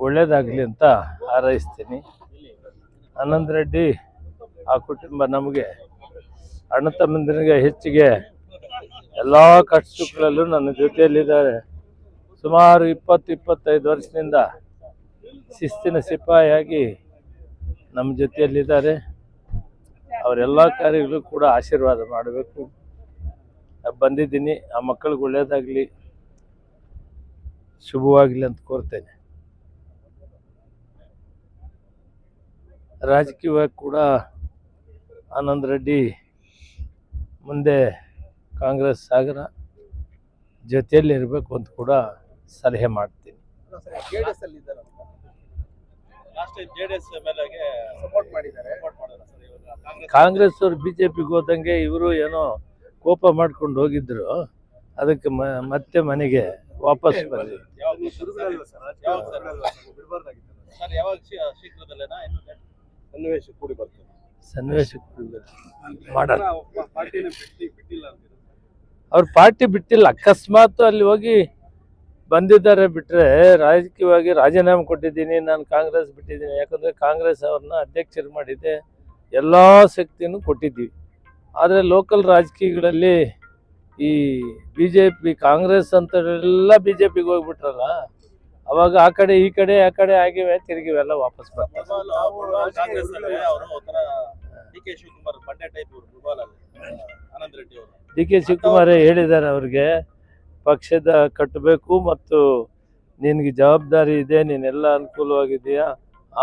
ಒಳ್ಳೇದಾಗಲಿ ಅಂತ ಹಾರೈಸ್ತೀನಿ. ಆನಂದ್ ರೆಡ್ಡಿ ಆ ಕುಟುಂಬ ನಮಗೆ ಅಣ್ಣ ತಮ್ಮಂದಿರಿಗೆ ಹೆಚ್ಚಿಗೆ ಎಲ್ಲ ಕಷ್ಟಗಳಲ್ಲೂ ನನ್ನ ಜೊತೆಯಲ್ಲಿದ್ದಾರೆ. ಸುಮಾರು 20-25 ವರ್ಷದಿಂದ ಶಿಸ್ತಿನ ಸಿಪಾಯಿಯಾಗಿ ನಮ್ಮ ಜೊತೆಯಲ್ಲಿದ್ದಾರೆ. ಅವರೆಲ್ಲ ಕಾರ್ಯಗಳು ಕೂಡ ಆಶೀರ್ವಾದ ಮಾಡಬೇಕು. ಬಂದಿದ್ದೀನಿ, ಆ ಮಕ್ಕಳಿಗೆ ಒಳ್ಳೇದಾಗಲಿ, ಶುಭವಾಗಲಿ ಅಂತ ಕೋರ್ತೇನೆ. ರಾಜಕೀಯವಾಗಿ ಕೂಡ ಆನಂದ್ ರೆಡ್ಡಿ ಮುಂದೆ ಕಾಂಗ್ರೆಸ್ ಸಾಗರ ಜೊತೆಯಲ್ಲಿ ಇರಬೇಕು ಅಂತ ಕೂಡ ಸಲಹೆ ಮಾಡ್ತೀನಿ. ಕಾಂಗ್ರೆಸ್ ಅವರು ಬಿಜೆಪಿಗೆ ಹೋದಂಗೆ ಇವರು ಏನೋ ಕೋಪ ಮಾಡ್ಕೊಂಡು ಹೋಗಿದ್ರು, ಅದಕ್ಕೆ ಮತ್ತೆ ಮನೆಗೆ ವಾಪಸ್ ಬಂದಿದ್ರು. ಸನ್ನಿವೇಶ ಮಾಡೋಣ. ಅವ್ರ ಪಾರ್ಟಿ ಬಿಟ್ಟಿಲ್ಲ, ಅಕಸ್ಮಾತ್ ಅಲ್ಲಿ ಹೋಗಿ ಬಂದಿದ್ದಾರೆ ಬಿಟ್ರೆ ರಾಜಕೀಯವಾಗಿ ರಾಜೀನಾಮೆ ಕೊಟ್ಟಿದ್ದೀನಿ, ನಾನು ಕಾಂಗ್ರೆಸ್ ಬಿಟ್ಟಿದ್ದೀನಿ. ಯಾಕಂದರೆ ಕಾಂಗ್ರೆಸ್ ಅವ್ರನ್ನ ಅಧ್ಯಕ್ಷರು ಮಾಡಿದ್ದೆ, ಎಲ್ಲ ಶಕ್ತಿನೂ ಕೊಟ್ಟಿದ್ದೀವಿ. ಆದರೆ ಲೋಕಲ್ ರಾಜಕೀಯಗಳಲ್ಲಿ ಈ ಬಿ ಜೆ ಪಿ ಕಾಂಗ್ರೆಸ್ ಅಂತೇಳೆಲ್ಲ ಬಿ ಜೆ ಪಿಗೆ ಹೋಗ್ಬಿಟ್ರಲ್ಲ, ಅವಾಗ ಆ ಕಡೆ ಈ ಕಡೆ ಆಗಿವೆ, ತಿರುಗಿವೆಲ್ಲ ವಾಪಸ್ ಬರ್ತಾರೆ. ಡಿ ಕೆ ಶಿವಕುಮಾರ್ ಹೇಳಿದ್ದಾರೆ ಅವ್ರಿಗೆ, ಪಕ್ಷದ ಕಟ್ಟಬೇಕು ಮತ್ತು ನಿನಗೆ ಜವಾಬ್ದಾರಿ ಇದೆ, ನೀನೆಲ್ಲ ಅನುಕೂಲವಾಗಿದೆಯಾ,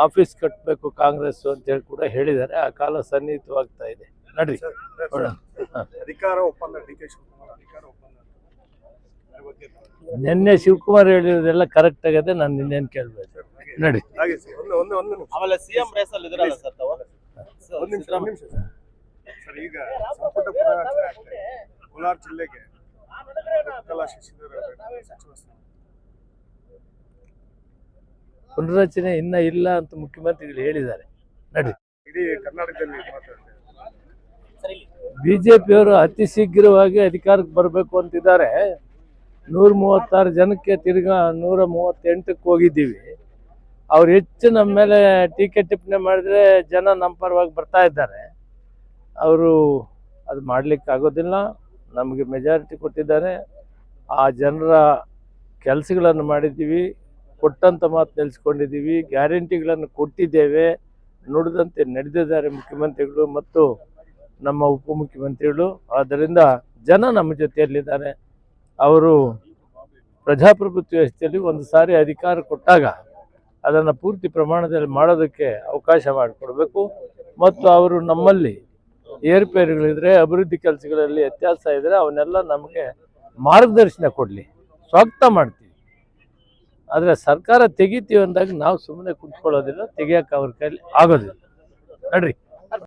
ಆಫೀಸ್ ಕಟ್ಟಬೇಕು ಕಾಂಗ್ರೆಸ್ ಅಂತೇಳಿ ಕೂಡ ಹೇಳಿದ್ದಾರೆ. ಆ ಕಾಲ ಸನ್ನಿಹಿತವಾಗ್ತಾ ಇದೆ. ನಡ್ರಿ ಅಧಿಕಾರ ಒಪ್ಪಂದ ಡಿ ಕೆ ಶಿವಕುಮಾರ್ ಅಧಿಕಾರ ಒಪ್ಪಂದ ನಿನ್ನೆ ಶಿವಕುಮಾರ್ ಹೇಳಿರೋದೆಲ್ಲ ಕರೆಕ್ಟ್ ಆಗದೆ, ನಾನು ನಿನ್ನೇನು ಕೇಳ್ಬೇಕು. ನಡಿ ಆಮೇಲೆ ಸಿಎಂ ರೇಸ್ ಅಲ್ಲಿ ಇದ್ರಲ್ಲ ಸರ್ ತಾವು. ಸರ್ ಈಗ ಸಂಪುಟ ಕೋಲಾರ ಜಿಲ್ಲೆಗೆ ಪುನರಚನೆ ಇನ್ನ ಇಲ್ಲ ಅಂತ ಮುಖ್ಯಮಂತ್ರಿಗಳು ಹೇಳಿದ್ದಾರೆ. ನಡಿ ಇಡೀ ಕರ್ನಾಟಕದಲ್ಲಿ ಬಿಜೆಪಿಯವರು ಅತಿ ಶೀಘ್ರವಾಗಿ ಅಧಿಕಾರಕ್ಕೆ ಬರಬೇಕು ಅಂತಿದ್ದಾರೆ. 136 ಜನಕ್ಕೆ ತಿರ್ಗಾ 138ಕ್ಕೆ ಹೋಗಿದ್ದೀವಿ. ಅವ್ರು ಹೆಚ್ಚು ನಮ್ಮ ಮೇಲೆ ಟೀಕೆ ಟಿಪ್ಪಣಿ ಮಾಡಿದ್ರೆ ಜನ ನಮ್ಮ ಪರವಾಗಿ ಬರ್ತಾ ಇದ್ದಾರೆ. ಅವರು ಅದು ಮಾಡಲಿಕ್ಕೆ ಆಗೋದಿಲ್ಲ. ನಮಗೆ ಮೆಜಾರಿಟಿ ಕೊಟ್ಟಿದ್ದಾರೆ, ಆ ಜನರ ಕೆಲಸಗಳನ್ನು ಮಾಡಿದ್ದೀವಿ, ಕೊಟ್ಟಂಥ ಮಾತು ನಿಲ್ಲಿಸ್ಕೊಂಡಿದ್ದೀವಿ, ಗ್ಯಾರಂಟಿಗಳನ್ನು ಕೊಟ್ಟಿದ್ದೇವೆ, ನುಡಿದಂತೆ ನಡೆದಿದ್ದಾರೆ ಮುಖ್ಯಮಂತ್ರಿಗಳು ಮತ್ತು ನಮ್ಮ ಉಪಮುಖ್ಯಮಂತ್ರಿಗಳು. ಆದ್ದರಿಂದ ಜನ ನಮ್ಮ ಜೊತೆಯಲ್ಲಿದ್ದಾರೆ. ಅವರು ಪ್ರಜಾಪ್ರಭುತ್ವ ವ್ಯವಸ್ಥೆಯಲ್ಲಿ ಒಂದು ಸಾರಿ ಅಧಿಕಾರ ಕೊಟ್ಟಾಗ ಅದನ್ನು ಪೂರ್ತಿ ಪ್ರಮಾಣದಲ್ಲಿ ಮಾಡೋದಕ್ಕೆ ಅವಕಾಶ ಮಾಡಿಕೊಡ್ಬೇಕು. ಮತ್ತು ಅವರು ನಮ್ಮಲ್ಲಿ ಏರುಪೇರುಗಳಿದ್ರೆ, ಅಭಿವೃದ್ಧಿ ಕೆಲಸಗಳಲ್ಲಿ ವ್ಯತ್ಯಾಸ ಇದ್ದರೆ ಅವನ್ನೆಲ್ಲ ನಮಗೆ ಮಾರ್ಗದರ್ಶನ ಕೊಡಲಿ, ಸ್ವಾಗತ ಮಾಡ್ತೀವಿ. ಆದರೆ ಸರ್ಕಾರ ತೆಗಿತೀವಿ ಅಂದಾಗ ನಾವು ಸುಮ್ಮನೆ ಕುತ್ಕೊಳ್ಳೋದಿಲ್ಲ, ತೆಗಿಯೋಕೆ ಅವ್ರ ಕೈಲಿ ಆಗೋದಿಲ್ಲ. ನಡ್ರಿ.